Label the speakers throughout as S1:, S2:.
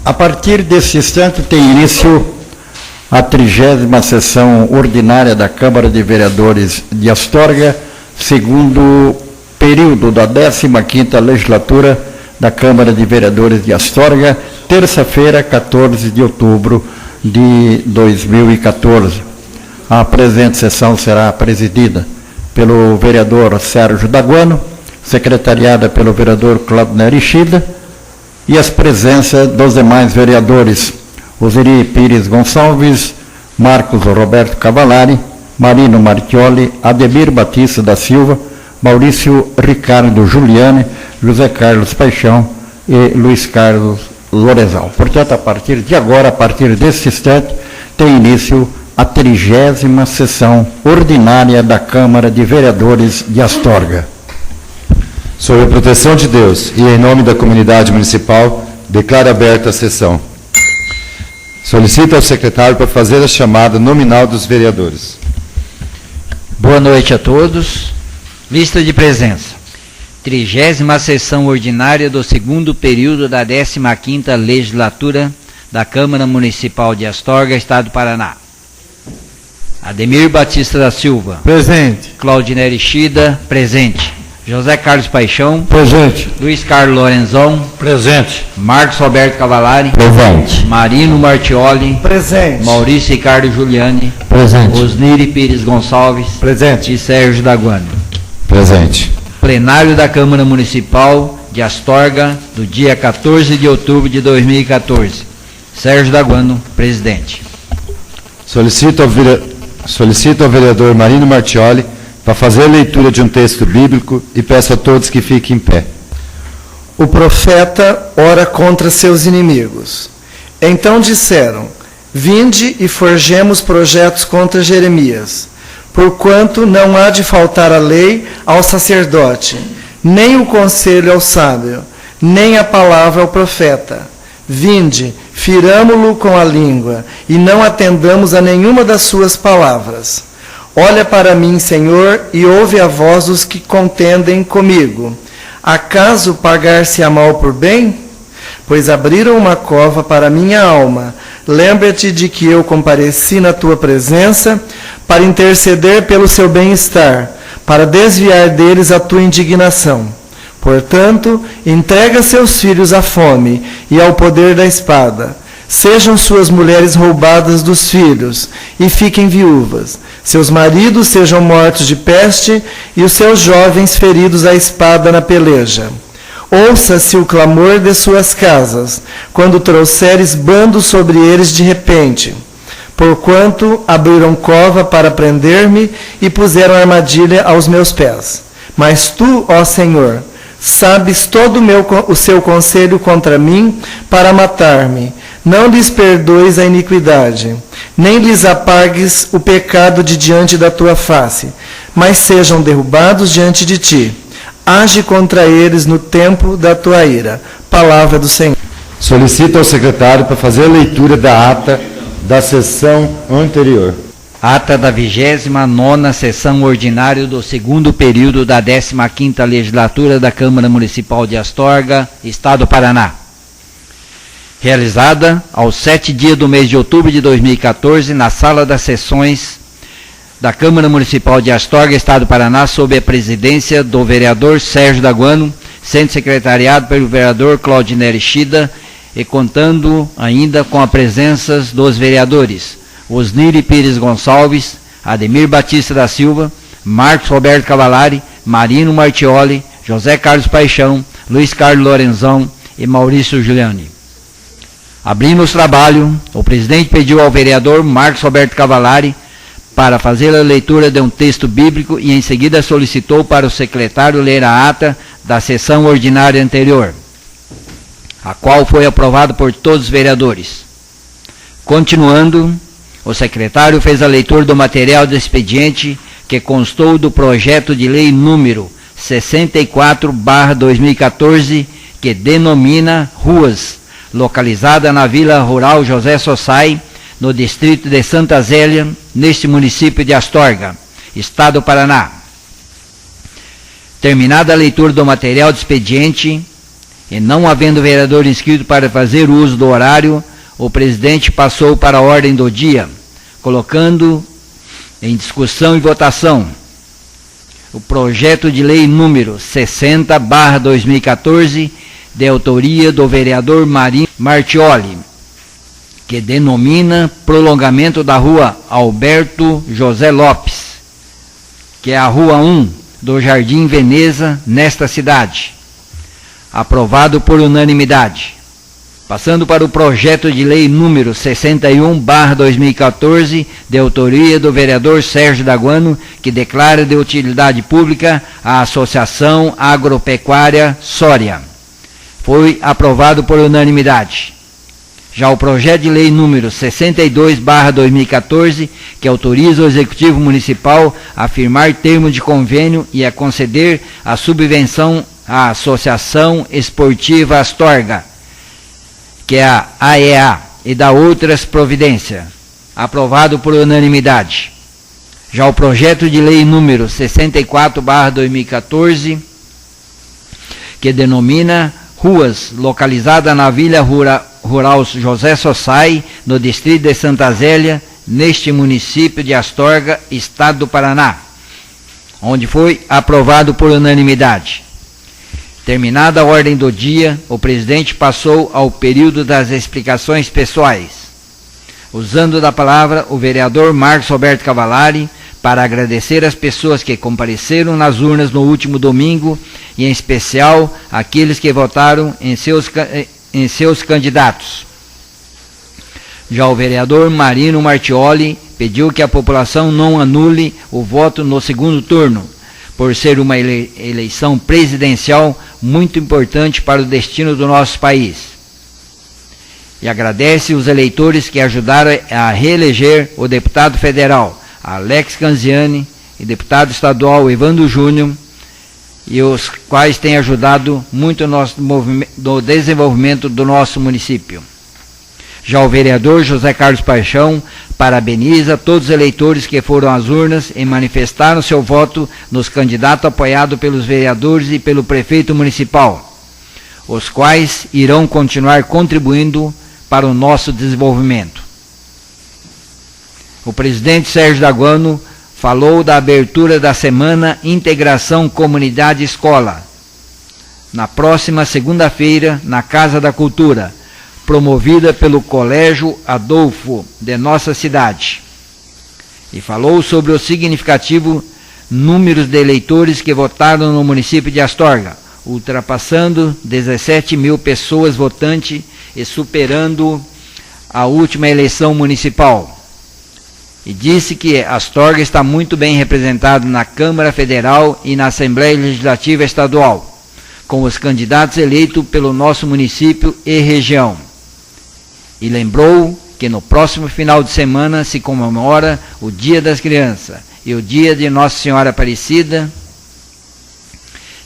S1: A partir desse instante tem início a 30ª sessão ordinária da Câmara de Vereadores de Astorga, segundo período da 15ª legislatura da Câmara de Vereadores de Astorga, terça-feira, 14 de outubro de 2014. A presente sessão será presidida pelo vereador Sérgio Daguano, secretariada pelo vereador Claudinei Ishida, e as presenças dos demais vereadores: Osiri Pires Gonçalves, Marcos Roberto Cavallari, Marino Marchioli, Ademir Batista da Silva, Maurício Ricardo Giuliani, José Carlos Paixão e Luiz Carlos Lorenzão. Portanto, a partir de agora, a partir desse instante, tem início a 30ª sessão ordinária da Câmara de Vereadores de Astorga.
S2: Sob a proteção de Deus e em nome da comunidade municipal, declaro aberta a sessão. Solicito ao secretário para fazer a chamada nominal dos vereadores.
S3: Boa noite a todos. Lista de presença. 30ª sessão ordinária do segundo período da 15ª legislatura da Câmara Municipal de Astorga, Estado do Paraná. Ademir Batista da Silva.
S4: Presente.
S3: Claudinei Ishida. Presente. José Carlos Paixão.
S4: Presente.
S3: Luiz Carlos Lorenzão.
S4: Presente.
S3: Marcos Roberto Cavallari.
S4: Presente.
S3: Marino Marchioli.
S4: Presente.
S3: Maurício Ricardo Giuliani.
S4: Presente.
S3: Osniri Pires Gonçalves.
S4: Presente.
S3: E Sérgio Daguano.
S2: Presente.
S3: Plenário da Câmara Municipal de Astorga, do dia 14 de outubro de 2014. Sérgio Daguano, presidente.
S2: Solicito ao vereador Marino Marchioli para fazer a leitura de um texto bíblico e peço a todos que fiquem em pé.
S5: O profeta ora contra seus inimigos. Então disseram: vinde e forjemos projetos contra Jeremias, porquanto não há de faltar a lei ao sacerdote, nem o conselho ao sábio, nem a palavra ao profeta. Vinde, firamo-lo com a língua, e não atendamos a nenhuma das suas palavras. Olha para mim, Senhor, e ouve a voz dos que contendem comigo. Acaso pagar-se-á mal por bem? Pois abriram uma cova para minha alma. Lembra-te de que eu compareci na tua presença para interceder pelo seu bem-estar, para desviar deles a tua indignação. Portanto, entrega seus filhos à fome e ao poder da espada. Sejam suas mulheres roubadas dos filhos e fiquem viúvas. Seus maridos sejam mortos de peste e os seus jovens feridos à espada na peleja. Ouça-se o clamor de suas casas, quando trouxeres bando sobre eles de repente. Porquanto abriram cova para prender-me e puseram armadilha aos meus pés. Mas tu, ó Senhor, sabes todo o seu conselho contra mim para matar-me. Não lhes perdoes a iniquidade, nem lhes apagues o pecado de diante da tua face, mas sejam derrubados diante de ti. Age contra eles no tempo da tua ira. Palavra do Senhor.
S2: Solicito ao secretário para fazer a leitura da ata da sessão anterior.
S3: Ata da 29ª sessão ordinária do segundo período da 15ª legislatura da Câmara Municipal de Astorga, Estado do Paraná. Realizada aos 7 dias do mês de outubro de 2014, na Sala das Sessões da Câmara Municipal de Astorga, Estado do Paraná, sob a presidência do vereador Sérgio Daguano, sendo secretariado pelo vereador Claudinei Ishida, e contando ainda com a presença dos vereadores Osniri Pires Gonçalves, Ademir Batista da Silva, Marcos Roberto Cavallari, Marino Marchioli, José Carlos Paixão, Luiz Carlos Lorenzão e Maurício Giuliani. Abrindo os trabalhos, o presidente pediu ao vereador Marcos Roberto Cavallari para fazer a leitura de um texto bíblico e em seguida solicitou para o secretário ler a ata da sessão ordinária anterior, a qual foi aprovada por todos os vereadores. Continuando, o secretário fez a leitura do material do expediente que constou do projeto de lei número 64/2014, que denomina ruas, localizada na Vila Rural José Sossai, no distrito de Santa Zélia, neste município de Astorga, Estado do Paraná. Terminada a leitura do material do expediente E não havendo vereador inscrito para fazer uso do horário, o presidente passou para a ordem do dia, colocando em discussão e votação o projeto de lei número 60/2014, de autoria do vereador Marino Martioli, que denomina prolongamento da rua Alberto José Lopes, que é a rua 1 do Jardim Veneza, nesta cidade. Aprovado por unanimidade. Passando para o projeto de lei número 61/2014, de autoria do vereador Sérgio Daguano, que declara de utilidade pública a Associação Agropecuária Soria. Foi aprovado por unanimidade. Já o projeto de lei número 62/2014, que autoriza o Executivo Municipal a firmar termo de convênio e a conceder a subvenção à Associação Esportiva Astorga, que é a AEA, e da outras providências, aprovado por unanimidade. Já o projeto de lei número 64/2014, que denomina ruas localizada na Vila Rural José Sossai, no distrito de Santa Zélia, neste município de Astorga, estado do Paraná, onde foi aprovado por unanimidade. Terminada a ordem do dia, o presidente passou ao período das explicações pessoais, usando da palavra o vereador Marcos Roberto Cavallari, para agradecer as pessoas que compareceram nas urnas no último domingo, e em especial aqueles que votaram em seus candidatos. Já o vereador Marino Martioli pediu que a população não anule o voto no segundo turno, por ser uma eleição presidencial muito importante para o destino do nosso país. E agradece os eleitores que ajudaram a reeleger o deputado federal Alex Canziani e deputado estadual Evandro Júnior, e os quais têm ajudado muito no desenvolvimento do nosso município. Já o vereador José Carlos Paixão parabeniza todos os eleitores que foram às urnas e manifestaram seu voto nos candidatos apoiados pelos vereadores e pelo prefeito municipal, os quais irão continuar contribuindo para o nosso desenvolvimento. O presidente Sérgio Daguano falou da abertura da Semana Integração Comunidade Escola, na próxima segunda-feira, na Casa da Cultura, promovida pelo Colégio Adolfo de nossa cidade. E falou sobre o significativo número de eleitores que votaram no município de Astorga, ultrapassando 17 mil pessoas votantes e superando a última eleição municipal. E disse que Astorga está muito bem representado na Câmara Federal e na Assembleia Legislativa Estadual, com os candidatos eleitos pelo nosso município e região. E lembrou que no próximo final de semana se comemora o Dia das Crianças e o Dia de Nossa Senhora Aparecida,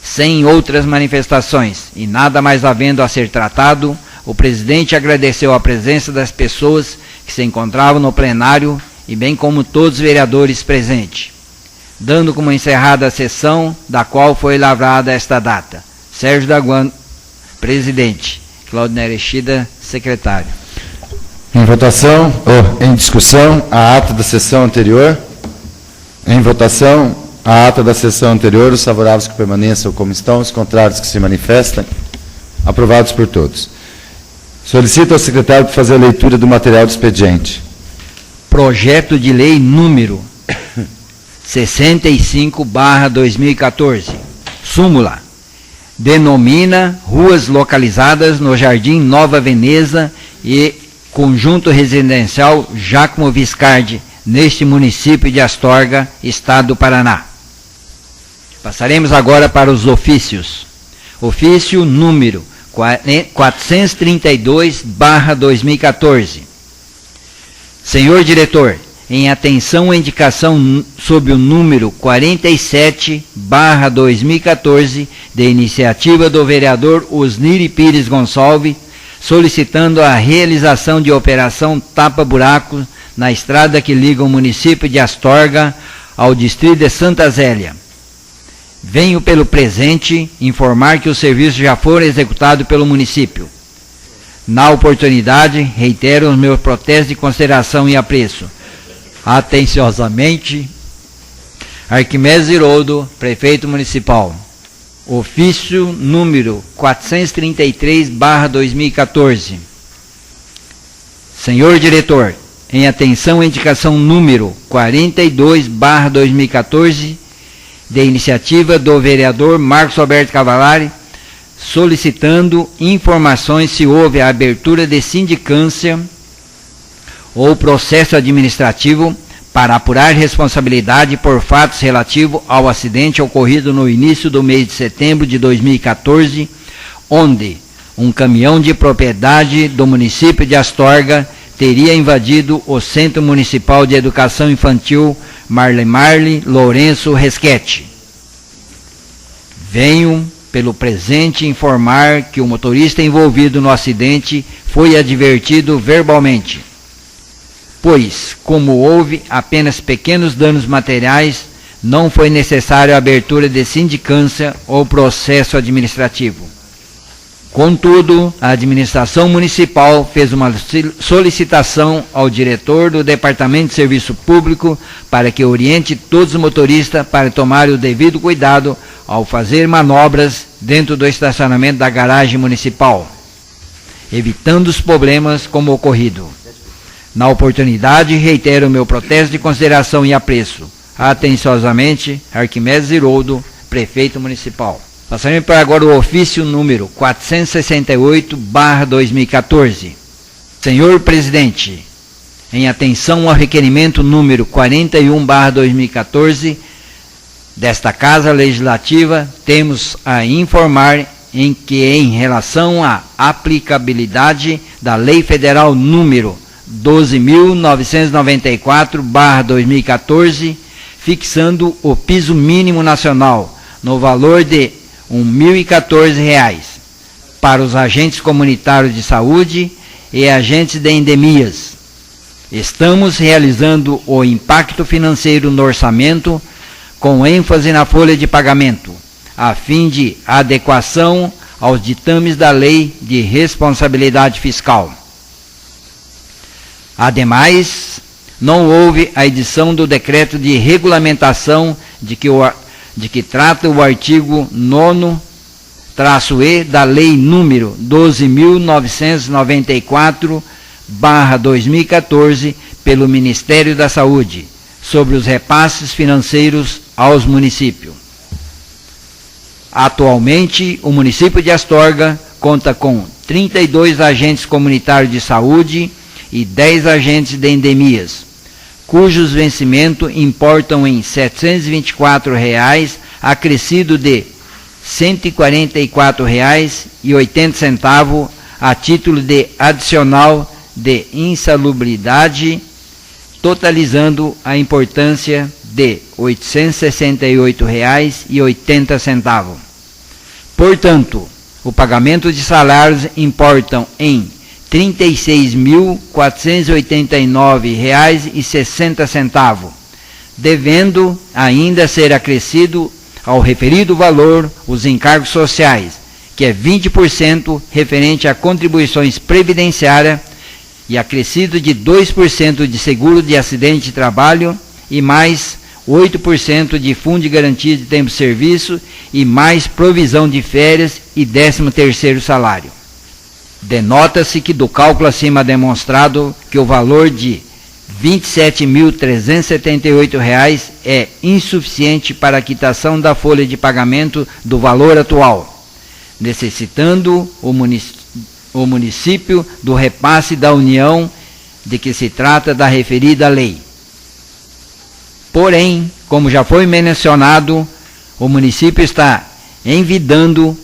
S3: sem outras manifestações, e nada mais havendo a ser tratado, o presidente agradeceu a presença das pessoas que se encontravam no plenário, e bem como todos os vereadores presentes, dando como encerrada a sessão da qual foi lavrada esta data. Sérgio Daguano, presidente. Cláudio Nerechida, secretário.
S2: Em votação, ou em discussão, a ata da sessão anterior. Em votação, a ata da sessão anterior. Os favoráveis que permaneçam como estão, os contrários que se manifestem. Aprovados por todos. Solicito ao secretário para fazer a leitura do material do expediente.
S3: Projeto de lei número 65/2014. Súmula. Denomina ruas localizadas no Jardim Nova Veneza e Conjunto Residencial Giacomo Viscardi, neste município de Astorga, estado do Paraná. Passaremos agora para os ofícios. Ofício número 432/2014. Senhor diretor, em atenção à indicação sob o número 47/2014, de iniciativa do vereador Osniri Pires Gonçalves, solicitando a realização de operação tapa-buraco na estrada que liga o município de Astorga ao distrito de Santa Zélia. Venho pelo presente informar que os serviços já foram executados pelo município. Na oportunidade, reitero os meus protestos de consideração e apreço. Atenciosamente, Arquimedes Iroldo, Prefeito Municipal. Ofício número 433/2014. Senhor Diretor, em atenção à indicação número 42/2014, de iniciativa do vereador Marcos Alberto Cavalari, solicitando informações se houve a abertura de sindicância ou processo administrativo para apurar responsabilidade por fatos relativos ao acidente ocorrido no início do mês de setembro de 2014, onde um caminhão de propriedade do município de Astorga teria invadido o Centro Municipal de Educação Infantil Marle Lourenço Resquete. Venho, pelo presente, informar que o motorista envolvido no acidente foi advertido verbalmente, pois, como houve apenas pequenos danos materiais, não foi necessária a abertura de sindicância ou processo administrativo. Contudo, a administração municipal fez uma solicitação ao diretor do Departamento de Serviço Público para que oriente todos os motoristas para tomar o devido cuidado ao fazer manobras dentro do estacionamento da garagem municipal, evitando os problemas como ocorrido. Na oportunidade, reitero meu protesto de consideração e apreço. Atenciosamente, Arquimedes Iroldo, Prefeito Municipal. Passaremos para agora o ofício número 468/2014. Senhor Presidente, em atenção ao requerimento número 41/2014 desta Casa Legislativa, temos a informar em que, em relação à aplicabilidade da Lei Federal número 12.994/2014, fixando o piso mínimo nacional no valor de R$ 1.014 para os agentes comunitários de saúde e agentes de endemias. Estamos realizando o impacto financeiro no orçamento com ênfase na folha de pagamento, a fim de adequação aos ditames da Lei de Responsabilidade Fiscal. Ademais, não houve a edição do decreto de regulamentação de que trata o artigo 9-E da Lei número 12.994/2014 pelo Ministério da Saúde, sobre os repasses financeiros aos municípios. Atualmente, o município de Astorga conta com 32 agentes comunitários de saúde e 10 agentes de endemias, cujos vencimentos importam em R$ 724, acrescido de R$ 144,80 a título de adicional de insalubridade, totalizando a importância de R$ 868,80. Portanto, o pagamento de salários importam em R$ 36.489,60, devendo ainda ser acrescido ao referido valor os encargos sociais, que é 20% referente a contribuições previdenciárias e acrescido de 2% de seguro de acidente de trabalho e mais 8% de fundo de garantia de tempo de serviço e mais provisão de férias e 13º salário. Denota-se que do cálculo acima demonstrado que o valor de R$ 27.378 é insuficiente para a quitação da folha de pagamento do valor atual, necessitando o município do repasse da União de que se trata da referida lei. Porém, como já foi mencionado, o município está envidando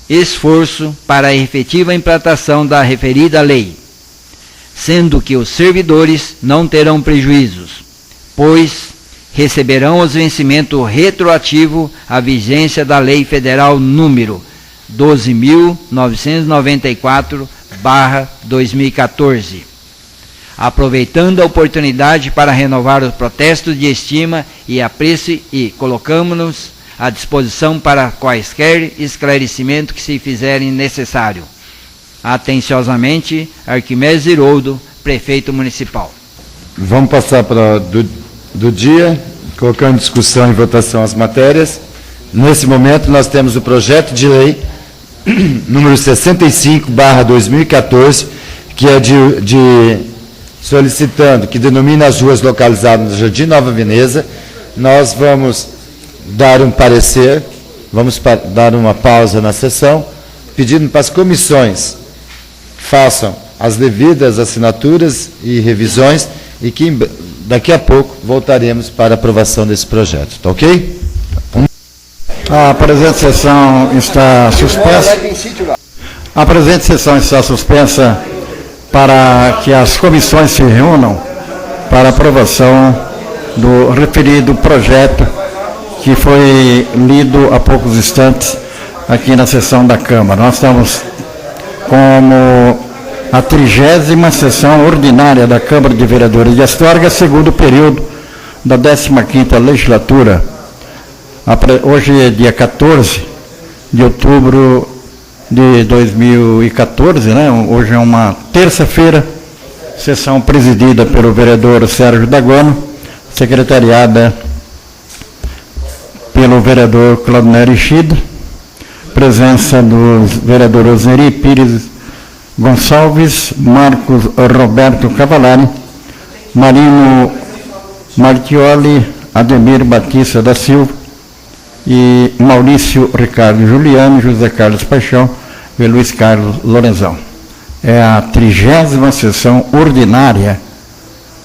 S3: esforço para a efetiva implantação da referida lei, sendo que os servidores não terão prejuízos, pois receberão os vencimentos retroativos à vigência da Lei Federal número 12.994/2014. Aproveitando a oportunidade para renovar os protestos de estima e apreço e colocamos-nos à disposição para quaisquer esclarecimentos que se fizerem necessário. Atenciosamente, Arquimedes Iroldo, Prefeito Municipal.
S2: Vamos passar para do dia, colocando em discussão e votação as matérias. Nesse momento, nós temos o projeto de lei número 65/2014, que é solicitando, que denomina as ruas localizadas no Jardim Nova Veneza. Nós vamos dar um parecer, vamos dar uma pausa na sessão, pedindo para as comissões façam as devidas assinaturas e revisões e que daqui a pouco voltaremos para a aprovação desse projeto. Tá ok?
S1: A presente sessão está suspensa. A presente sessão está suspensa para que as comissões se reúnam para aprovação do referido projeto que foi lido há poucos instantes aqui na sessão da Câmara. Nós estamos como a 30ª sessão ordinária da Câmara de Vereadores de Astorga, segundo período da 15ª legislatura. Hoje é dia 14 de outubro de 2014, né? Hoje é uma terça-feira, sessão presidida pelo vereador Sérgio Daguano, secretariada pelo vereador Claudinei Ishida, presença dos vereadores Neri Pires Gonçalves, Marcos Roberto Cavalari, Marino Martioli, Ademir Batista da Silva, e Maurício Ricardo Juliano, José Carlos Paixão e Luiz Carlos Lorenzão. É a 30ª sessão ordinária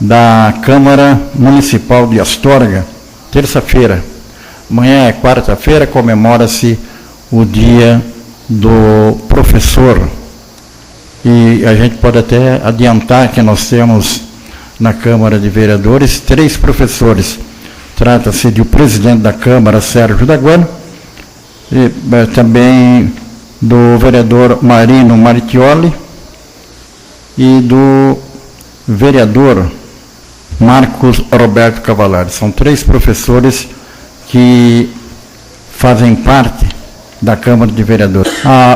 S1: da Câmara Municipal de Astorga, terça-feira. Amanhã é quarta-feira, comemora-se o Dia do Professor. E a gente pode até adiantar que nós temos na Câmara de Vereadores 3 professores. Trata-se do presidente da Câmara, Sérgio Daguano, e também do vereador Marino Martioli e do vereador Marcos Roberto Cavalari. São 3 professores que fazem parte da Câmara de Vereadores.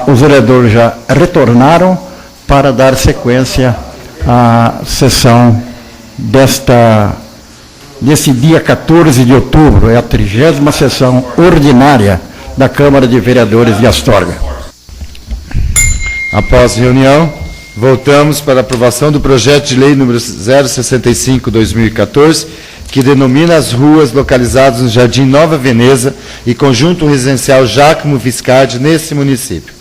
S1: Os vereadores já retornaram para dar sequência à sessão desse dia 14 de outubro, é a 30ª sessão ordinária da Câmara de Vereadores de Astorga.
S2: Após reunião, voltamos para a aprovação do projeto de lei número 065/2014, que denomina as ruas localizadas no Jardim Nova Veneza e Conjunto Residencial Giacomo Viscardi, nesse município.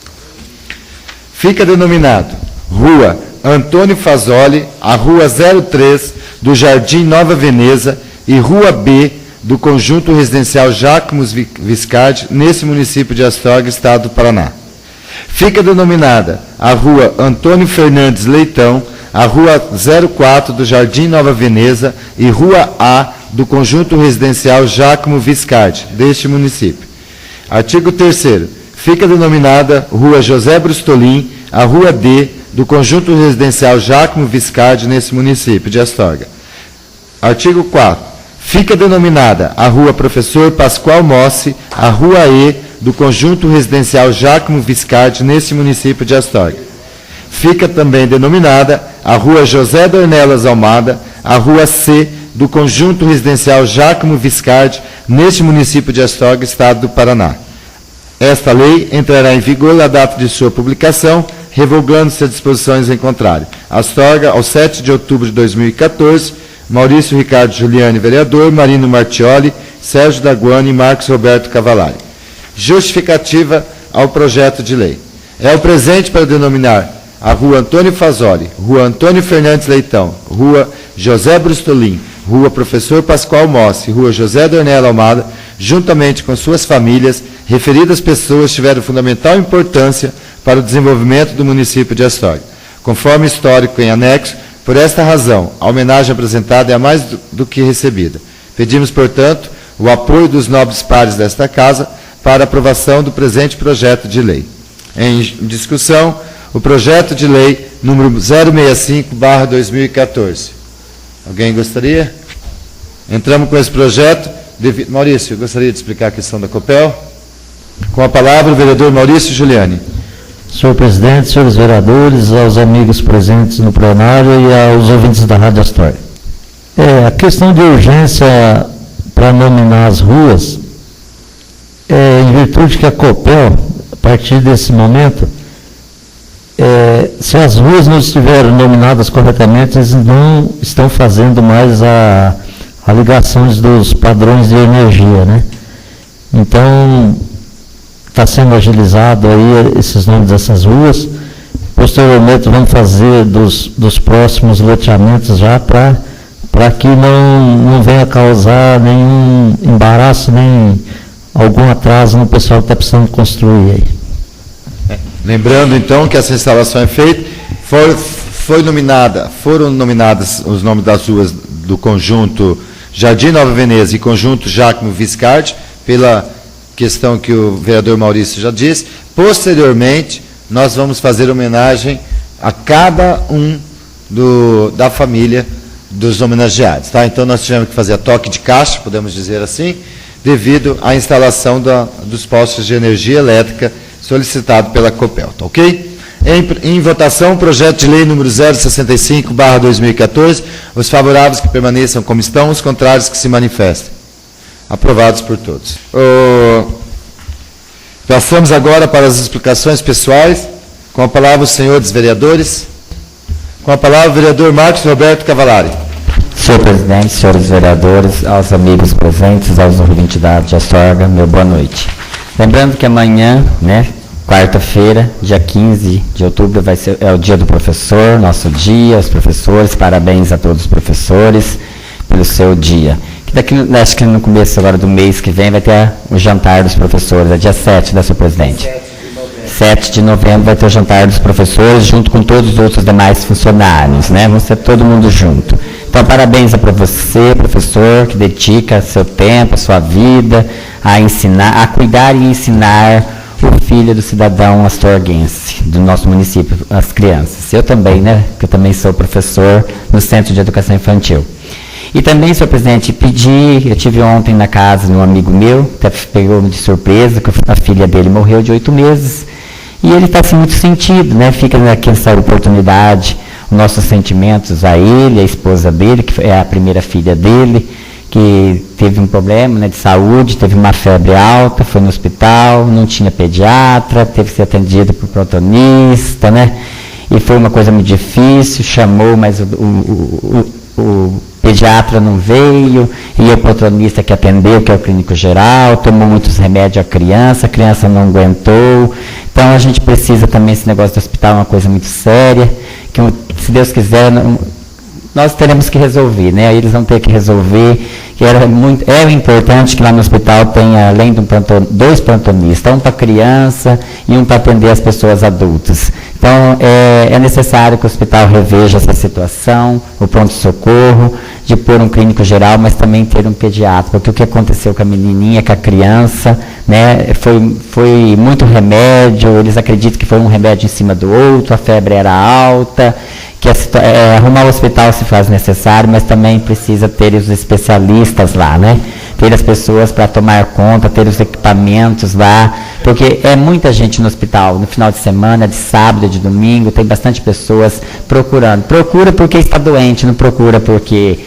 S2: Fica denominado Rua Antônio Fasoli, a Rua 03 do Jardim Nova Veneza e Rua B do Conjunto Residencial Giacomo Viscardi, nesse município de Astorga, Estado do Paraná. Fica denominada a Rua Antônio Fernandes Leitão, a Rua 04 do Jardim Nova Veneza e Rua A do Conjunto Residencial Giacomo Viscardi, deste município. Artigo 3º. Fica denominada Rua José Brustolin, a Rua D do Conjunto Residencial Giacomo Viscardi, nesse município de Astorga. Artigo 4º. Fica denominada a Rua Professor Pascoal Mossi, a Rua E do Conjunto Residencial Giacomo Viscardi, nesse município de Astorga. Fica também denominada a Rua José Dornelas Almada, a Rua C do Conjunto Residencial Giacomo Viscardi, neste município de Astorga, Estado do Paraná. Esta lei entrará em vigor na data de sua publicação, revogando-se as disposições em contrário. Astorga, ao 7 de outubro de 2014, Maurício Ricardo Juliani, vereador, Marino Martioli, Sérgio Daguano e Marcos Roberto Cavalari. Justificativa ao projeto de lei. É o presente para denominar a Rua Antônio Fasoli, Rua Antônio Fernandes Leitão, Rua José Brustolin, Rua Professor Pascoal Mossi, Rua José Dornella Almada, juntamente com suas famílias, referidas pessoas tiveram fundamental importância para o desenvolvimento do município de Astorga. Conforme histórico em anexo, por esta razão, a homenagem apresentada é mais do que recebida. Pedimos, portanto, o apoio dos nobres pares desta Casa para a aprovação do presente projeto de lei. Em discussão, o projeto de lei número 065/2014. Alguém gostaria? Entramos com esse projeto Maurício, gostaria de explicar a questão da Copel. Com a palavra, o vereador Maurício Giuliani.
S4: Senhor presidente, senhores vereadores, aos amigos presentes no plenário e aos ouvintes da Rádio Astorga. A questão de urgência para nominar as ruas, em virtude que a Copel, a partir desse momento, se as ruas não estiverem nominadas corretamente, eles não estão fazendo mais a ligações dos padrões de energia, né? Então, está sendo agilizado aí esses nomes dessas ruas. Posteriormente, vamos fazer dos próximos loteamentos já para que não venha causar nenhum embaraço, nem algum atraso no pessoal que está precisando construir aí.
S2: Lembrando, então, que essa instalação é feita, foram nominadas os nomes das ruas do conjunto Jardim Nova Veneza e conjunto Giacomo Viscardi, pela questão que o vereador Maurício já disse. Posteriormente, nós vamos fazer homenagem a cada um da família dos homenageados. Tá? Então, nós tivemos que fazer a toque de caixa, podemos dizer assim, devido à instalação dos postos de energia elétrica solicitado pela Copel. Tá, ok? Em votação, o projeto de lei número 065/2014. Os favoráveis que permaneçam como estão, os contrários que se manifestem. Aprovados por todos. Passamos agora para as explicações pessoais. Com a palavra, os senhores vereadores. Com a palavra, o vereador Marcos Roberto Cavallari.
S6: Senhor presidente, senhores vereadores, aos amigos presentes, aos ouvintes da Rádio Astorga, meu boa noite. Lembrando que amanhã, quarta-feira, dia 15 de outubro, é o dia do professor, nosso dia, os professores, parabéns a todos os professores pelo seu dia. Acho que no começo agora do mês que vem vai ter o jantar dos professores, é dia 7, né, senhor presidente? 7 de novembro vai ter o jantar dos professores, junto com todos os outros demais funcionários, né? Vamos ser todo mundo junto. Então, parabéns para você, professor, que dedica seu tempo, a sua vida, a ensinar, a cuidar e ensinar o filho do cidadão astorguense, do nosso município, as crianças. Eu também, né? Porque eu também sou professor no Centro de Educação Infantil. E também, senhor presidente, eu tive ontem na casa de um amigo meu, até pegou-me de surpresa, que a filha dele morreu de 8 meses, e ele está assim, muito sentido, né? Fica nessa oportunidade, os nossos sentimentos a ele, a esposa dele, que é a primeira filha dele, que teve um problema, né, de saúde, teve uma febre alta, foi no hospital, não tinha pediatra, teve que ser atendido por protonista, né? E foi uma coisa muito difícil, chamou, mas o pediatra não veio, e o protonista que atendeu, que é o clínico geral, tomou muitos remédios à criança, a criança não aguentou. Então a gente precisa também, esse negócio do hospital é uma coisa muito séria, que se Deus quiser, nós teremos que resolver, né? Eles vão ter que resolver, que é importante que lá no hospital tenha, além de dois plantonistas, um para criança e um para atender as pessoas adultas. Então, é necessário que o hospital reveja essa situação, o pronto-socorro, de pôr um clínico geral, mas também ter um pediatra, porque o que aconteceu com a menininha, com a criança, né, foi muito remédio, eles acreditam que foi um remédio em cima do outro, a febre era alta, que arrumar o hospital se faz necessário, mas também precisa ter os especialistas lá, né? Ter as pessoas para tomar conta, ter os equipamentos lá, porque é muita gente no hospital, no final de semana, de sábado, de domingo, tem bastante pessoas procurando. Procura porque está doente, não procura porque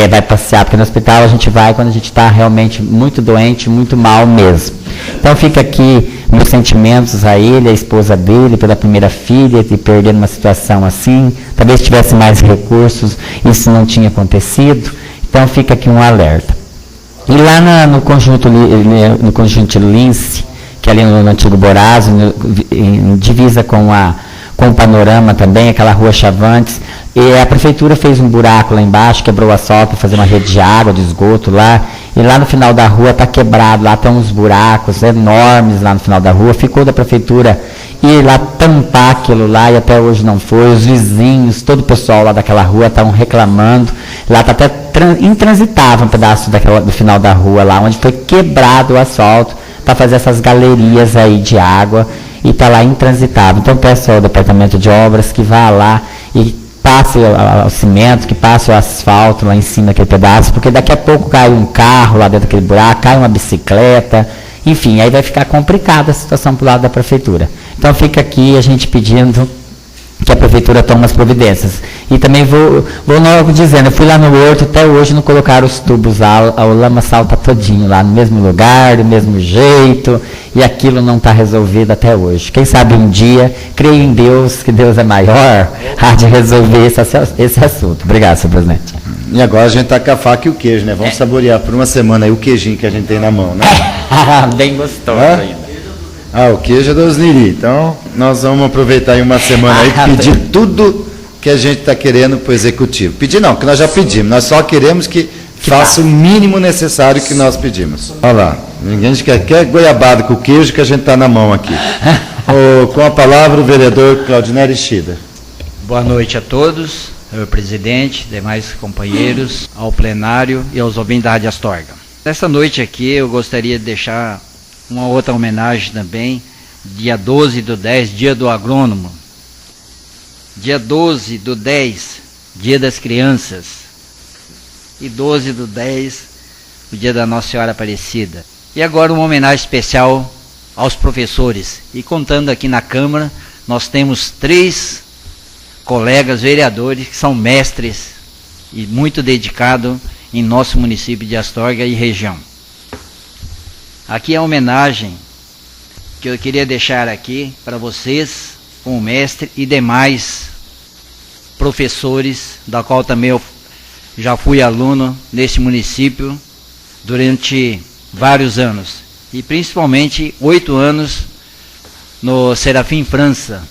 S6: vai passear, porque no hospital a gente vai quando a gente está realmente muito doente, muito mal mesmo. Então fica aqui meus sentimentos a ele, a esposa dele, pela primeira filha, de perder numa situação assim. Talvez tivesse mais recursos, isso não tinha acontecido. Então fica aqui um alerta. E lá no conjunto Lince, que é ali no antigo Borazo, em divisa com o Panorama também, aquela rua Chavantes, e a prefeitura fez um buraco lá embaixo, quebrou o asfalto para fazer uma rede de água, de esgoto lá, e lá no final da rua está quebrado, lá estão uns buracos enormes lá no final da rua, ficou da prefeitura ir lá tampar aquilo lá, e até hoje não foi, os vizinhos, todo o pessoal lá daquela rua estavam reclamando, lá está até intransitável um pedaço do final da rua lá, onde foi quebrado o asfalto, para fazer essas galerias aí de água, e está lá intransitável. Então peço ao Departamento de Obras que vá lá e passe o cimento, que passe o asfalto lá em cima daquele pedaço, porque daqui a pouco cai um carro lá dentro daquele buraco, cai uma bicicleta, enfim, aí vai ficar complicada a situação para o lado da prefeitura. Então fica aqui a gente pedindo que a prefeitura tome as providências. E também vou logo dizendo, eu fui lá no horto, até hoje não colocaram os tubos lá, o lamaçal está todinho lá, no mesmo lugar, do mesmo jeito, e aquilo não está resolvido até hoje. Quem sabe um dia, creio em Deus, que Deus é maior, há de resolver esse assunto. Obrigado, senhor presidente.
S2: E agora a gente está com a faca e o queijo, né? Vamos saborear por uma semana aí o queijinho que a gente tem na mão, né?
S6: Bem gostoso ainda.
S2: O queijo é da Osniri. Então, nós vamos aproveitar aí uma semana aí e pedir tudo que a gente está querendo para o Executivo. Pedir não, que nós já pedimos. Nós só queremos que faça o mínimo necessário que nós pedimos. Olha lá, ninguém quer goiabada com o queijo que a gente está na mão aqui. Com a palavra, o vereador Claudinei Schida.
S3: Boa noite a todos, senhor presidente, demais companheiros, ao plenário e aos ouvintes da Rádio Astorga. Nessa noite aqui eu gostaria de deixar uma outra homenagem também, dia 12/10, dia do agrônomo. Dia 12/10, dia das crianças. E 12/10, o dia da Nossa Senhora Aparecida. E agora uma homenagem especial aos professores. E contando aqui na Câmara, nós temos 3 colegas vereadores que são mestres e muito dedicados em nosso município de Astorga e região. Aqui é a homenagem que eu queria deixar aqui para vocês, com o mestre e demais professores, da qual também eu já fui aluno nesse município durante vários anos. E principalmente 8 anos no Serafim França.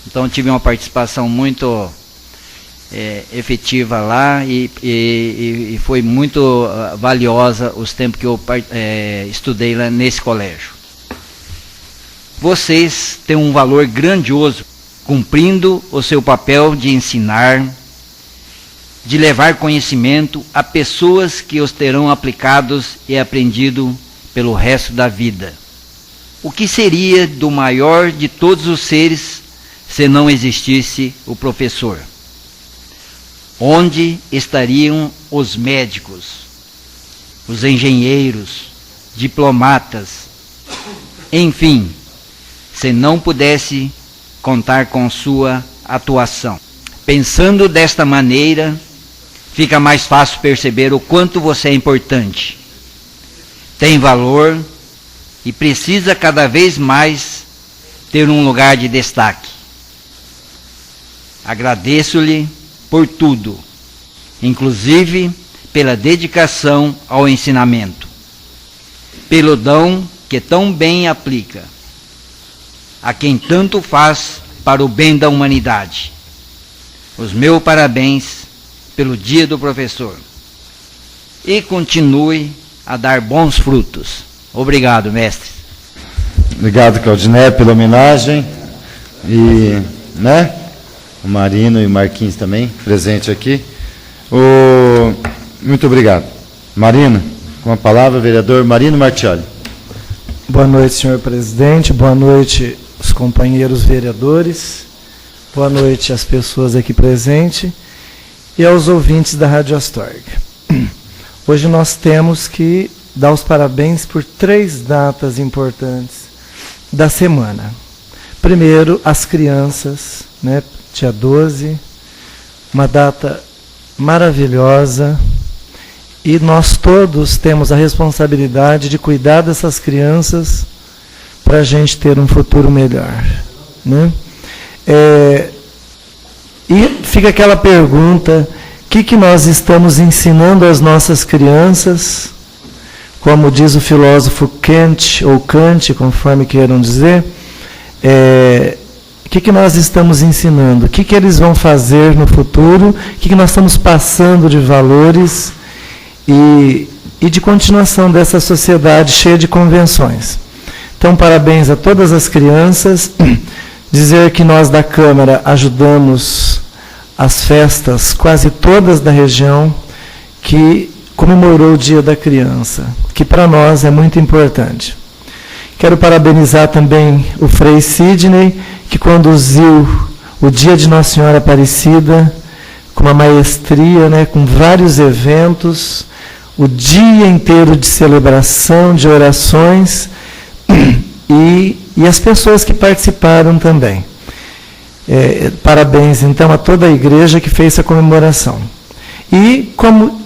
S3: Então tive uma participação muito efetiva lá e foi muito valiosa os tempos que eu estudei lá nesse colégio. Vocês têm um valor grandioso, cumprindo o seu papel de ensinar, de levar conhecimento a pessoas que os terão aplicados e aprendido pelo resto da vida. O que seria do maior de todos os seres se não existisse o professor? Onde estariam os médicos, os engenheiros, diplomatas, enfim, se não pudesse contar com sua atuação? Pensando desta maneira, fica mais fácil perceber o quanto você é importante, tem valor e precisa cada vez mais ter um lugar de destaque. Agradeço-lhe por tudo, inclusive pela dedicação ao ensinamento, pelo dom que tão bem aplica a quem tanto faz para o bem da humanidade. Os meus parabéns pelo Dia do Professor e continue a dar bons frutos. Obrigado, mestre.
S2: Obrigado, Claudinei, pela homenagem. E, o Marino e o Marquinhos também, presente aqui. Muito obrigado. Marino, com a palavra, vereador Marino Martioli.
S5: Boa noite, senhor presidente. Boa noite, os companheiros vereadores. Boa noite às pessoas aqui presentes e aos ouvintes da Rádio Astorga. Hoje nós temos que dar os parabéns por 3 datas importantes da semana. Primeiro, as crianças, dia 12, uma data maravilhosa, e nós todos temos a responsabilidade de cuidar dessas crianças para a gente ter um futuro melhor. E fica aquela pergunta, o que nós estamos ensinando às nossas crianças? Como diz o filósofo Kant, ou Kant, conforme queiram dizer, o que nós estamos ensinando? O que eles vão fazer no futuro? O que nós estamos passando de valores e de continuação dessa sociedade cheia de convenções? Então, parabéns a todas as crianças. Dizer que nós da Câmara ajudamos as festas, quase todas da região, que comemorou o Dia da Criança, que para nós é muito importante. Quero parabenizar também o Frei Sidney, que conduziu o dia de Nossa Senhora Aparecida, com uma maestria, né, com vários eventos, o dia inteiro de celebração, de orações, e as pessoas que participaram também. Parabéns, então, a toda a igreja que fez essa comemoração. E, como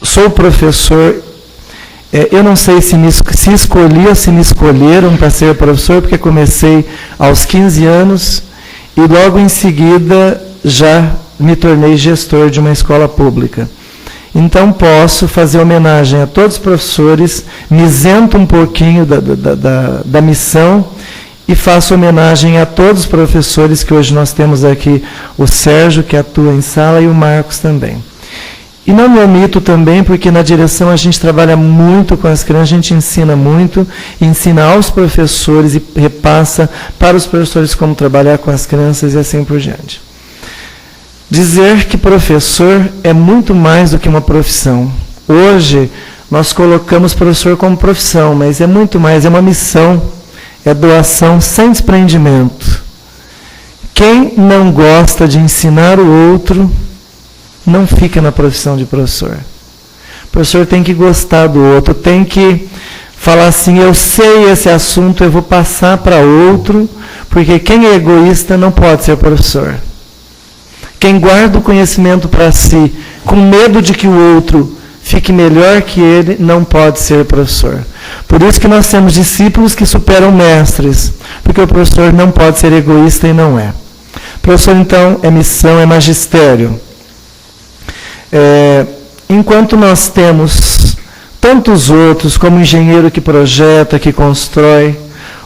S5: sou professor, eu não sei se escolhi ou se me escolheram para ser professor, porque comecei aos 15 anos e logo em seguida já me tornei gestor de uma escola pública. Então posso fazer homenagem a todos os professores, me isento um pouquinho da missão e faço homenagem a todos os professores que hoje nós temos aqui, o Sérgio, que atua em sala, e o Marcos também. E não me omito também, porque na direção a gente trabalha muito com as crianças, a gente ensina muito, ensina aos professores e repassa para os professores como trabalhar com as crianças e assim por diante. Dizer que professor é muito mais do que uma profissão. Hoje, nós colocamos professor como profissão, mas é muito mais, é uma missão, é doação sem desprendimento. Quem não gosta de ensinar o outro, não fica na profissão de professor. O professor tem que gostar do outro, tem que falar assim, eu sei esse assunto, eu vou passar para outro, porque quem é egoísta não pode ser professor. Quem guarda o conhecimento para si, com medo de que o outro fique melhor que ele, não pode ser professor. Por isso que nós temos discípulos que superam mestres, porque o professor não pode ser egoísta e não é. Professor, então, é missão, é magistério. Enquanto nós temos tantos outros, como o engenheiro que projeta, que constrói,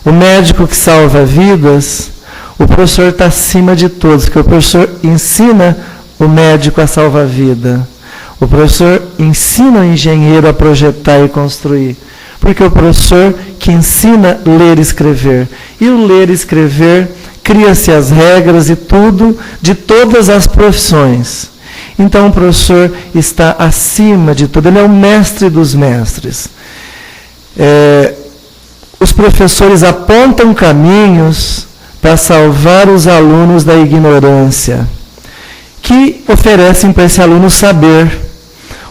S5: o médico que salva vidas, o professor está acima de todos, porque o professor ensina o médico a salvar a vida. O professor ensina o engenheiro a projetar e construir, porque o professor que ensina a ler e escrever. E o ler e escrever, cria-se as regras e tudo de todas as profissões. Então o professor está acima de tudo, ele é o mestre dos mestres. Os professores apontam caminhos para salvar os alunos da ignorância, que oferecem para esse aluno saber.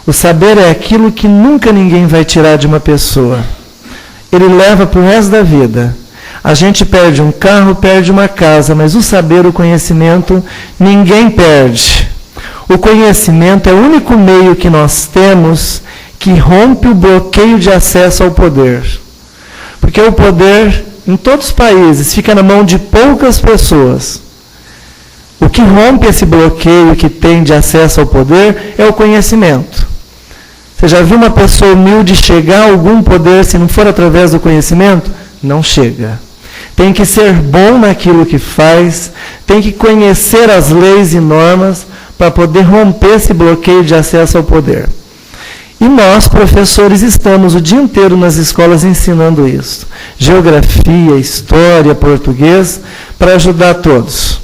S5: O saber é aquilo que nunca ninguém vai tirar de uma pessoa. Ele leva para o resto da vida. A gente perde um carro, perde uma casa, mas o saber, o conhecimento, ninguém perde. O conhecimento é o único meio que nós temos que rompe o bloqueio de acesso ao poder. Porque o poder, em todos os países, fica na mão de poucas pessoas. O que rompe esse bloqueio que tem de acesso ao poder é o conhecimento. Você já viu uma pessoa humilde chegar a algum poder se não for através do conhecimento? Não chega. Tem que ser bom naquilo que faz, tem que conhecer as leis e normas para poder romper esse bloqueio de acesso ao poder. E nós, professores, estamos o dia inteiro nas escolas ensinando isso. Geografia, história, português, para ajudar todos.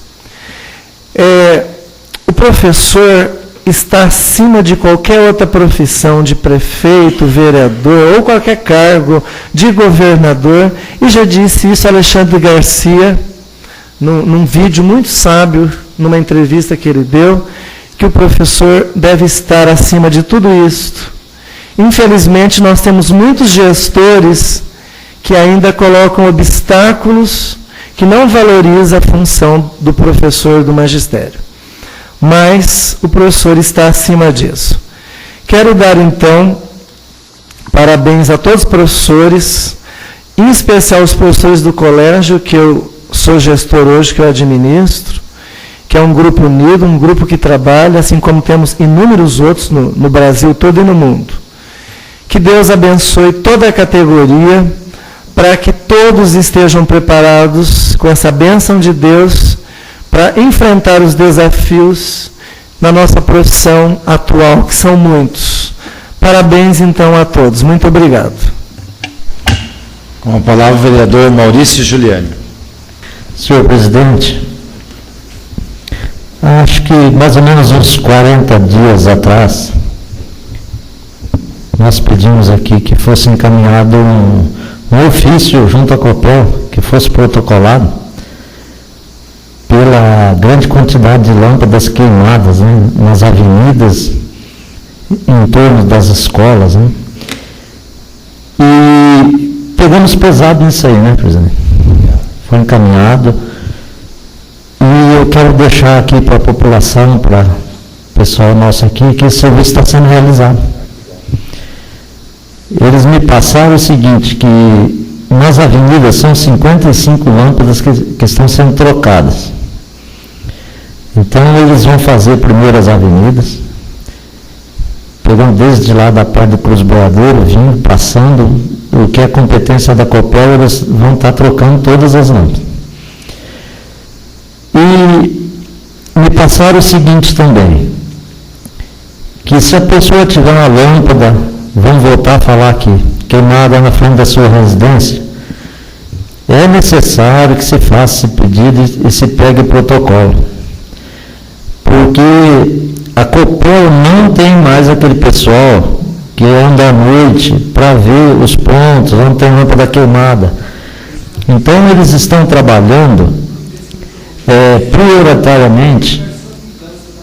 S5: O professor está acima de qualquer outra profissão, de prefeito, vereador, ou qualquer cargo, de governador. E já disse isso Alexandre Garcia, num vídeo muito sábio, numa entrevista que ele deu, que o professor deve estar acima de tudo isto. Infelizmente, nós temos muitos gestores que ainda colocam obstáculos, que não valorizam a função do professor do magistério. Mas o professor está acima disso. Quero dar, então, parabéns a todos os professores, em especial os professores do colégio, que eu sou gestor hoje, que eu administro, que é um grupo unido, um grupo que trabalha, assim como temos inúmeros outros no Brasil todo e no mundo. Que Deus abençoe toda a categoria, para que todos estejam preparados com essa bênção de Deus para enfrentar os desafios na nossa profissão atual, que são muitos. Parabéns, então, a todos. Muito obrigado.
S2: Com a palavra o vereador Maurício Giuliani.
S4: Senhor presidente, acho que mais ou menos uns 40 dias atrás, nós pedimos aqui que fosse encaminhado um ofício junto à COPEL, que fosse protocolado, pela grande quantidade de lâmpadas queimadas, né, nas avenidas, em torno das escolas, né? E pegamos pesado nisso aí, né, presidente? Foi encaminhado. E eu quero deixar aqui para a população, para o pessoal nosso aqui, que esse serviço está sendo realizado. Eles me passaram o seguinte, que nas avenidas são 55 lâmpadas que estão sendo trocadas. Então eles vão fazer primeiro as avenidas, pegando desde lá da parte do Cruz Boadeiro, vindo, passando, o que é competência da Copel, eles vão estar trocando todas as lâmpadas. E me passaram o seguinte também, que se a pessoa tiver uma lâmpada, vamos voltar a falar aqui, queimada na frente da sua residência, é necessário que se faça esse pedido e se pegue o protocolo. Porque a Copel não tem mais aquele pessoal que anda à noite para ver os pontos, onde tem lâmpada queimada. Então eles estão trabalhando prioritariamente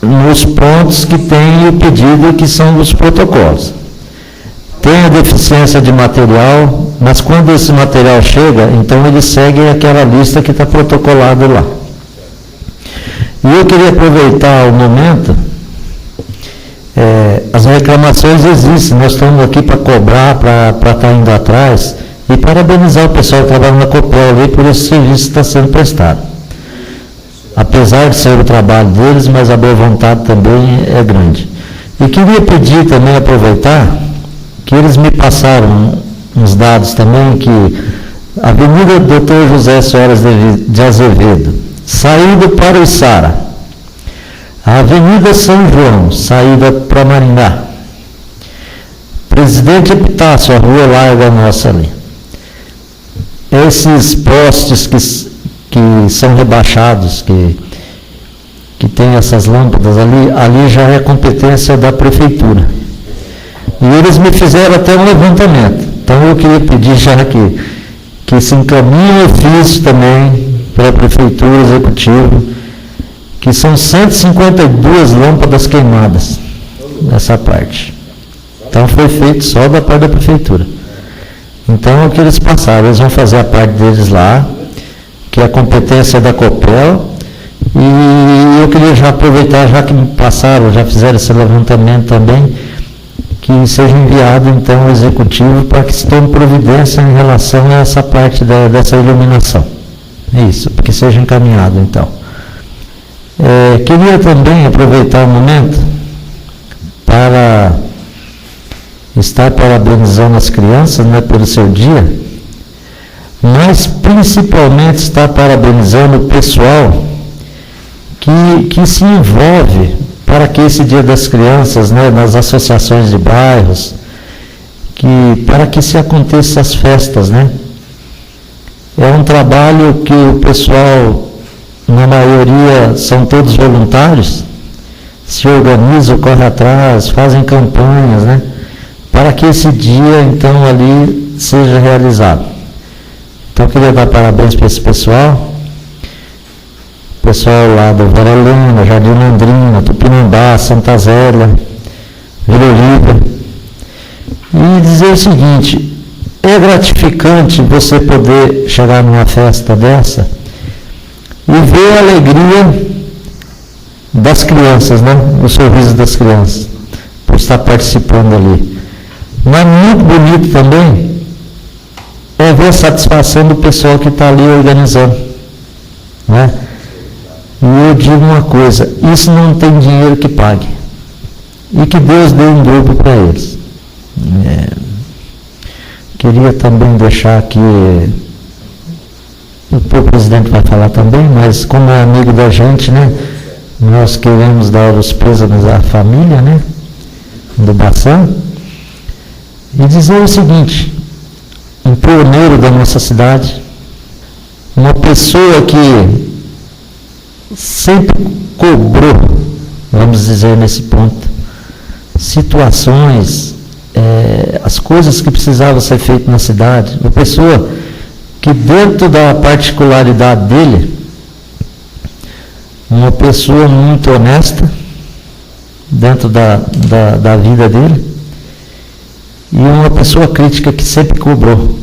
S4: nos pontos que tem o pedido, que são os protocolos. Tem a deficiência de material, mas quando esse material chega, então eles seguem aquela lista que está protocolada lá. E eu queria aproveitar o momento, as reclamações existem, nós estamos aqui para cobrar, para estar indo atrás, e parabenizar o pessoal que trabalha na Copel ali por esse serviço que está sendo prestado. Apesar de ser o trabalho deles, mas a boa vontade também é grande. E queria pedir também, aproveitar, que eles me passaram uns dados também, que a Avenida Dr. José Soares de Azevedo, saída para o Içara, a Avenida São João, saída para Maringá, Presidente Epitácio, a rua larga nossa ali. Esses postes que são rebaixados, que tem essas lâmpadas ali já é competência da prefeitura. E eles me fizeram até um levantamento. Então eu queria pedir já que se encaminhe um ofício também para a prefeitura executiva, que são 152 lâmpadas queimadas nessa parte. Então foi feito só da parte da prefeitura. Então é o que eles passaram, eles vão fazer a parte deles lá, que é a competência da Copel, e eu queria já aproveitar, já que me passaram, já fizeram esse levantamento também, que seja enviado então ao executivo para que se tome providência em relação a essa parte dessa iluminação. É isso, porque seja encaminhado então. Queria também aproveitar o momento para estar parabenizando as crianças, né, pelo seu dia, mas principalmente estar parabenizando o pessoal que se envolve para que esse Dia das Crianças, né, nas associações de bairros, para que se aconteçam as festas, né? É um trabalho que o pessoal, na maioria, são todos voluntários, se organizam, correm atrás, fazem campanhas, né? Para que esse dia, então, ali seja realizado. Então, eu queria dar parabéns para esse pessoal lá do Vara Helena, Jardim Londrina, Tupinambá, Santa Zélia, Vila Oliva, e dizer o seguinte: é gratificante você poder chegar numa festa dessa e ver a alegria das crianças, né? O sorriso das crianças, por estar participando ali. Mas muito bonito também é ver a satisfação do pessoal que está ali organizando, né? E eu digo uma coisa: isso não tem dinheiro que pague, e que Deus dê um dobro para eles. Queria também deixar aqui, o presidente vai falar também, mas como é amigo da gente, né, nós queremos dar os pêsames à família, né, do Baçã, e dizer o seguinte: um pioneiro da nossa cidade, uma pessoa que sempre cobrou, vamos dizer nesse ponto, situações, as coisas que precisavam ser feitas na cidade, uma pessoa que dentro da particularidade dele uma pessoa muito honesta dentro da vida dele, e uma pessoa crítica que sempre cobrou,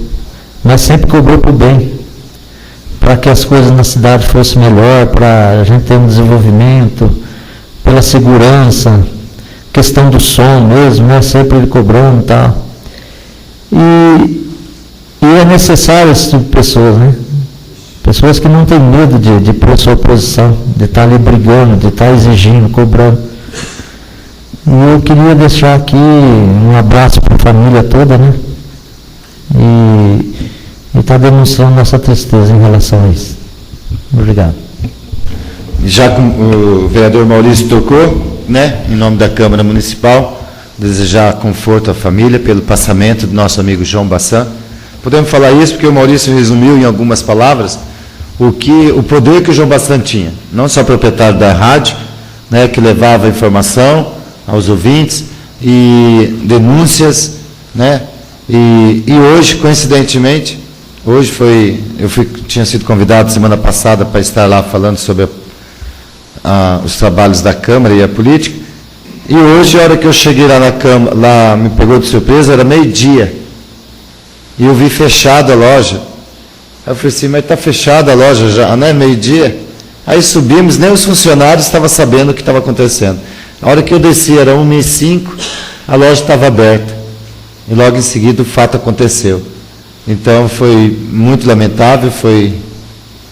S4: mas sempre cobrou para o bem, para que as coisas na cidade fossem melhor, para a gente ter um desenvolvimento, pela segurança, questão do som mesmo, né? Sempre ele cobrando e tal. E é necessário esse tipo de pessoas, né? Pessoas que não têm medo de pôr sua posição, de estar ali brigando, de estar exigindo, cobrando. E eu queria deixar aqui um abraço para a família toda, né? E estar demonstrando nossa tristeza em relação a isso. Obrigado.
S2: Já como o vereador Maurício tocou, né, em nome da Câmara Municipal, desejar conforto à família pelo passamento do nosso amigo João Bassan. Podemos falar isso porque o Maurício resumiu em algumas palavras o poder que o João Bassan tinha, não só proprietário da rádio, né, que levava informação aos ouvintes e denúncias, né, e hoje, coincidentemente, tinha sido convidado semana passada para estar lá falando sobre os trabalhos da Câmara e a política, e hoje, a hora que eu cheguei lá na Câmara, lá me pegou de surpresa, era meio-dia, e eu vi fechada a loja. Aí eu falei assim, mas está fechada a loja já, né, meio-dia? Aí subimos, nem os funcionários estavam sabendo o que estava acontecendo. A hora que eu desci, era 1h05, a loja estava aberta, e logo em seguida o fato aconteceu. Então foi muito lamentável,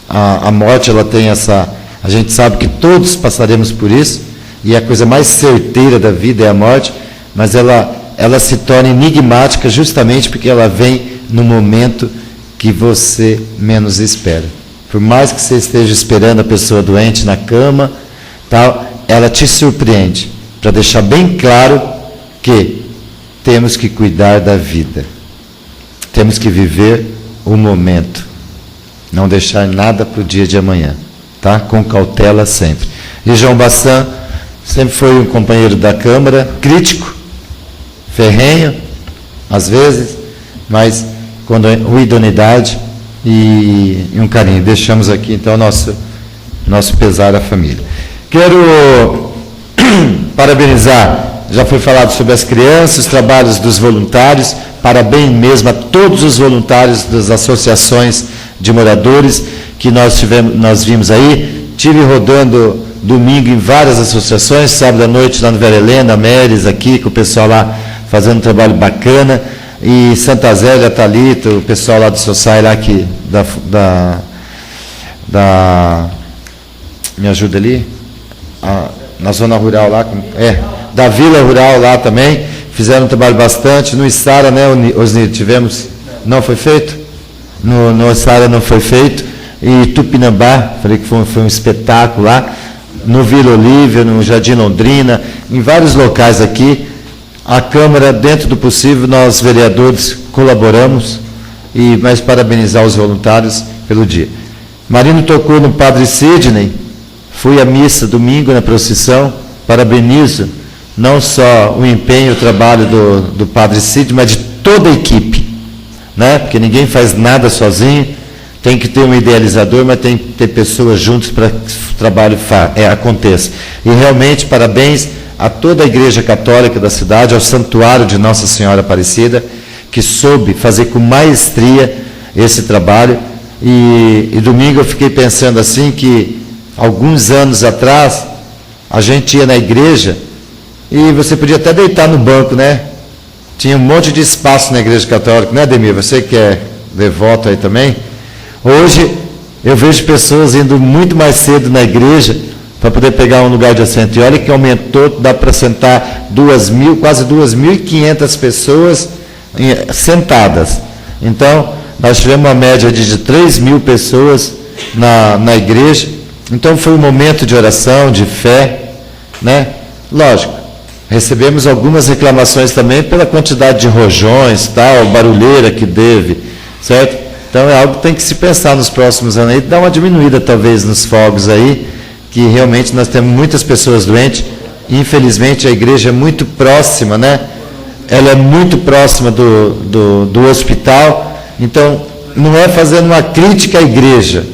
S2: a morte, ela tem essa, a gente sabe que todos passaremos por isso, e a coisa mais certeira da vida é a morte, mas ela se torna enigmática justamente porque ela vem no momento que você menos espera. Por mais que você esteja esperando a pessoa doente na cama, tal, ela te surpreende, para deixar bem claro que temos que cuidar da vida. Temos que viver o momento, não deixar nada para o dia de amanhã, tá? Com cautela sempre. E João Bassan sempre foi um companheiro da Câmara, crítico, ferrenho, às vezes, mas com idoneidade e um carinho. Deixamos aqui, então, nosso pesar à família. Quero parabenizar, já foi falado sobre as crianças, os trabalhos dos voluntários, parabéns mesmo a todos os voluntários das associações de moradores que nós vimos aí. Estive rodando domingo em várias associações, sábado à noite lá no Vera Helena, Meres aqui, com o pessoal lá fazendo um trabalho bacana, e Santa Zélia, Thalita, o pessoal lá do Society, lá que, me ajuda ali? Na zona rural lá, da Vila Rural lá também, fizeram um trabalho bastante. No Içara, né, Osnir, tivemos, não foi feito? No Içara não foi feito, e Tupinambá, falei que foi um espetáculo lá, no Vila Olívia, no Jardim Londrina, em vários locais aqui. A Câmara, dentro do possível, nós vereadores colaboramos, mas parabenizar os voluntários pelo dia. Marino tocou no Padre Sidney, fui à missa domingo na procissão, parabenizo não só o empenho, o trabalho do Padre Sidney, mas de toda a equipe, né? Porque ninguém faz nada sozinho, tem que ter um idealizador, mas tem que ter pessoas juntas para que o trabalho aconteça. E realmente, parabéns a toda a Igreja Católica da cidade, ao Santuário de Nossa Senhora Aparecida, que soube fazer com maestria esse trabalho. E domingo eu fiquei pensando assim, que alguns anos atrás, a gente ia na igreja e você podia até deitar no banco, né? Tinha um monte de espaço na Igreja Católica, né, Ademir? Você que é devoto aí também. Hoje, eu vejo pessoas indo muito mais cedo na igreja para poder pegar um lugar de assento. E olha que aumentou, dá para sentar quase 2.500 pessoas sentadas. Então, nós tivemos uma média de 3.000 pessoas na igreja. Então, foi um momento de oração, de fé, né? Lógico, recebemos algumas reclamações também pela quantidade de rojões, tal, barulheira que teve, certo? Então, é algo que tem que se pensar nos próximos anos aí, dar uma diminuída talvez nos fogos aí, que realmente nós temos muitas pessoas doentes. Infelizmente, a igreja é muito próxima, né? Ela é muito próxima do hospital. Então, não é fazendo uma crítica à igreja,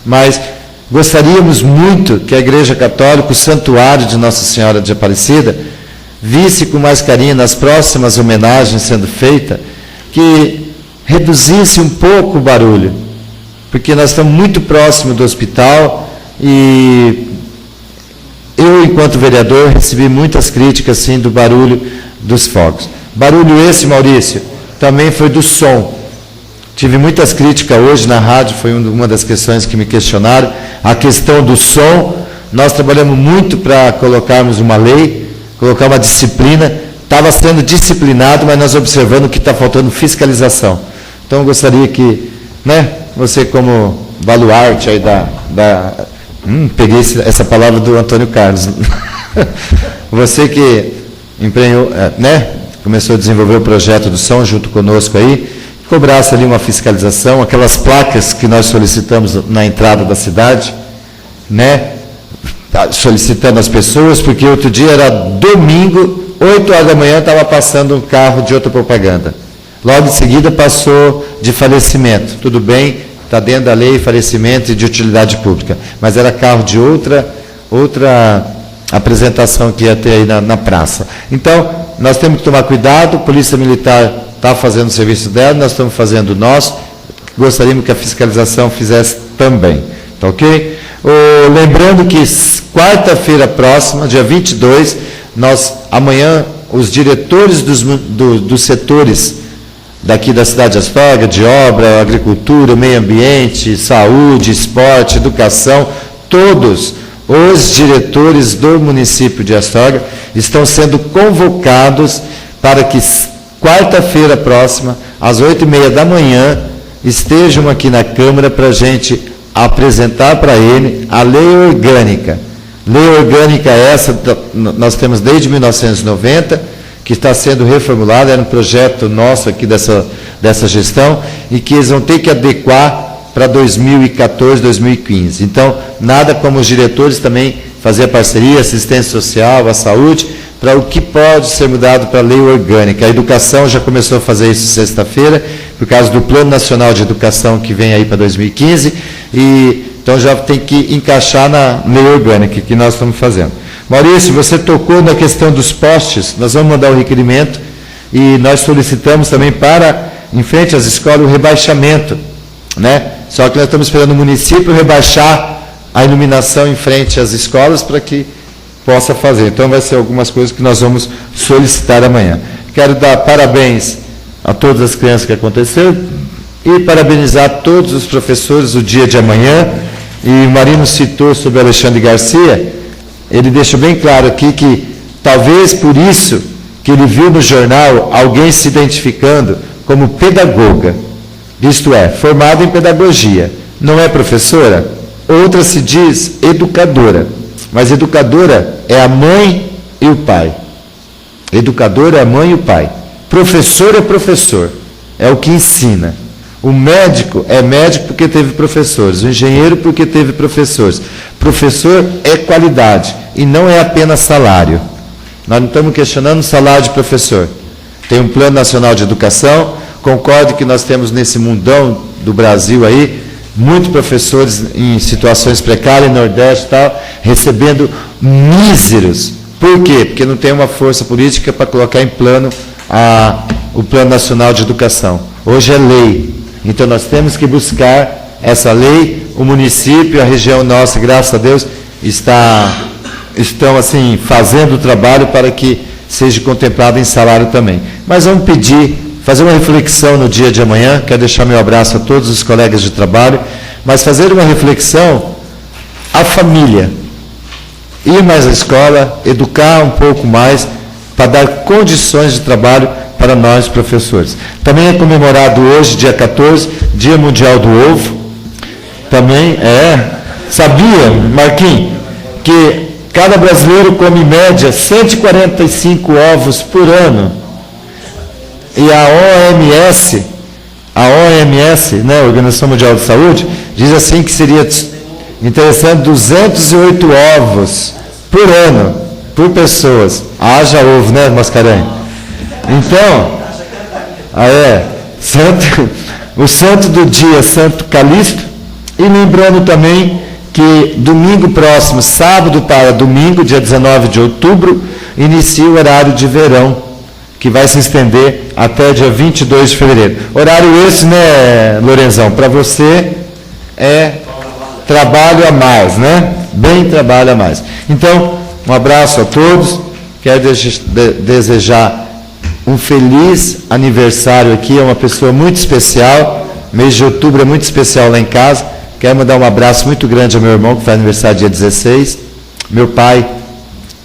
S2: mas gostaríamos muito que a Igreja Católica, o Santuário de Nossa Senhora de Aparecida, visse com mais carinho nas próximas homenagens sendo feitas, que reduzisse um pouco o barulho, porque nós estamos muito próximos do hospital e eu, enquanto vereador, recebi muitas críticas assim, do barulho dos fogos. Barulho esse, Maurício, também foi do som. Tive muitas críticas hoje na rádio, foi uma das questões que me questionaram, a questão do som. Nós trabalhamos muito para colocarmos uma lei, colocar uma disciplina. Estava sendo disciplinado, mas nós observando que está faltando fiscalização. Então, eu gostaria que, você como baluarte aí peguei essa palavra do Antônio Carlos. Você que empenhou, começou a desenvolver o projeto do som junto conosco aí, cobrasse ali uma fiscalização, aquelas placas que nós solicitamos na entrada da cidade, solicitando as pessoas, porque outro dia era domingo, 8 horas da manhã, estava passando um carro de outra propaganda. Logo em seguida passou de falecimento. Tudo bem, está dentro da lei falecimento e de utilidade pública, mas era carro de outra apresentação que ia ter aí na praça. Então, nós temos que tomar cuidado, a Polícia Militar está fazendo o serviço dela, nós estamos fazendo o nosso, gostaríamos que a fiscalização fizesse também, tá ok? Lembrando que quarta-feira próxima, dia 22, amanhã, os diretores dos setores daqui da cidade de Astorga, de obra, agricultura, meio ambiente, saúde, esporte, educação, todos os diretores do município de Astorga estão sendo convocados para que quarta-feira próxima, às 8h30 da manhã, estejam aqui na Câmara para a gente apresentar para ele a lei orgânica. Lei orgânica essa, nós temos desde 1990, que está sendo reformulada, era um projeto nosso aqui dessa gestão, e que eles vão ter que adequar para 2014, 2015. Então, nada como os diretores também fazer a parceria, assistência social, a saúde, para o que pode ser mudado para a lei orgânica. A educação já começou a fazer isso sexta-feira, por causa do Plano Nacional de Educação que vem aí para 2015, então já tem que encaixar na lei orgânica que nós estamos fazendo. Maurício, você tocou na questão dos postes, nós vamos mandar o requerimento e nós solicitamos também em frente às escolas, o rebaixamento, Só que nós estamos esperando o município rebaixar a iluminação em frente às escolas para que possa fazer. Então, vai ser algumas coisas que nós vamos solicitar amanhã. Quero dar parabéns a todas as crianças que aconteceram e parabenizar todos os professores o dia de amanhã. E o Marino citou sobre Alexandre Garcia, ele deixou bem claro aqui que talvez por isso que ele viu no jornal alguém se identificando como pedagoga, isto é, formada em pedagogia, não é professora, outra se diz educadora, mas educadora é a mãe e o pai. Educadora é a mãe e o pai. Professor é professor, é o que ensina. O médico é médico porque teve professores, o engenheiro porque teve professores. Professor é qualidade e não é apenas salário. Nós não estamos questionando o salário de professor. Tem um Plano Nacional de Educação, concordo que nós temos nesse mundão do Brasil aí, muitos professores em situações precárias, Nordeste e tal, recebendo míseros. Por quê? Porque não tem uma força política para colocar em plano o Plano Nacional de Educação. Hoje é lei. Então, nós temos que buscar essa lei. O município, a região nossa, graças a Deus, estão assim, fazendo o trabalho para que seja contemplado em salário também. Mas vamos fazer uma reflexão no dia de amanhã. Quero deixar meu abraço a todos os colegas de trabalho, mas fazer uma reflexão à família. Ir mais à escola, educar um pouco mais, para dar condições de trabalho para nós, professores. Também é comemorado hoje, dia 14, Dia Mundial do Ovo. Também sabia, Marquinhos, que cada brasileiro come em média 145 ovos por ano. E a OMS, a Organização Mundial de Saúde, diz assim que seria interessante 208 ovos por ano, por pessoas. Haja ovo, né, Mascarenhas? Então, o santo do dia, Santo Calixto, e lembrando também que domingo próximo, sábado para domingo, dia 19 de outubro, inicia o horário de verão, que vai se estender até dia 22 de fevereiro. Horário esse, né, Lorenzão? Para você é trabalho a mais, né? Bem trabalho a mais. Então, um abraço a todos. Quero desejar um feliz aniversário aqui. É uma pessoa muito especial. Mês de outubro é muito especial lá em casa. Quero mandar um abraço muito grande ao meu irmão, que faz aniversário dia 16. Meu pai,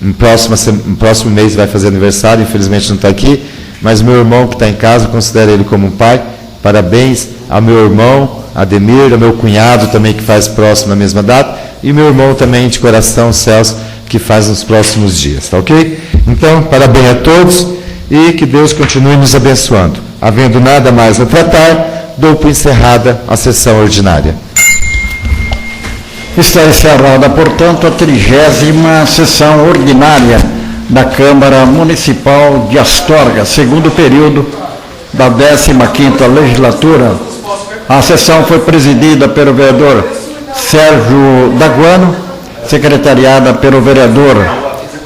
S2: no próximo mês, vai fazer aniversário. Infelizmente não está aqui. Mas meu irmão, que está em casa, considero ele como um pai. Parabéns ao meu irmão, Ademir, ao meu cunhado também, que faz próximo na mesma data. E meu irmão também de coração, Celso, que faz nos próximos dias. Tá ok? Então, parabéns a todos e que Deus continue nos abençoando. Havendo nada mais a tratar, dou por encerrada a sessão ordinária.
S1: Está encerrada, portanto, a 30ª sessão ordinária da Câmara Municipal de Astorga, segundo período da 15ª legislatura. A sessão foi presidida pelo vereador Sérgio Daguano, secretariada pelo vereador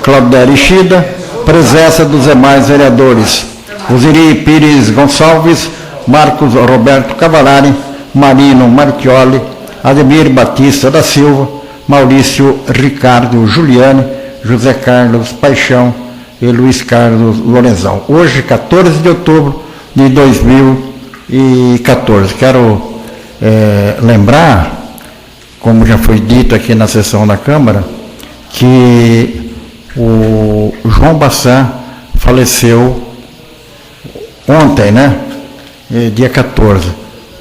S1: Claudio Ishida, presença dos demais vereadores: Osiri Pires Gonçalves, Marcos Roberto Cavalari, Marino Marchioli, Ademir Batista da Silva, Maurício Ricardo Giuliani, José Carlos Paixão e Luiz Carlos Lorenzão. Hoje, 14 de outubro de 2014. Quero lembrar, como já foi dito aqui na sessão da Câmara, que o João Bassan faleceu ontem, né? Dia 14.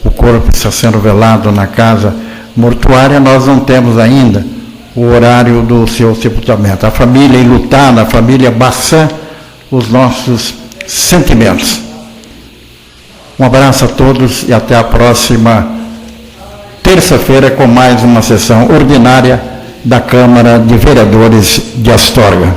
S1: O corpo está sendo velado na casa mortuária. Nós não temos ainda o horário do seu sepultamento. A família enlutada, a família Bassan, os nossos sentimentos. Um abraço a todos e até a próxima terça-feira com mais uma sessão ordinária da Câmara de Vereadores de Astorga.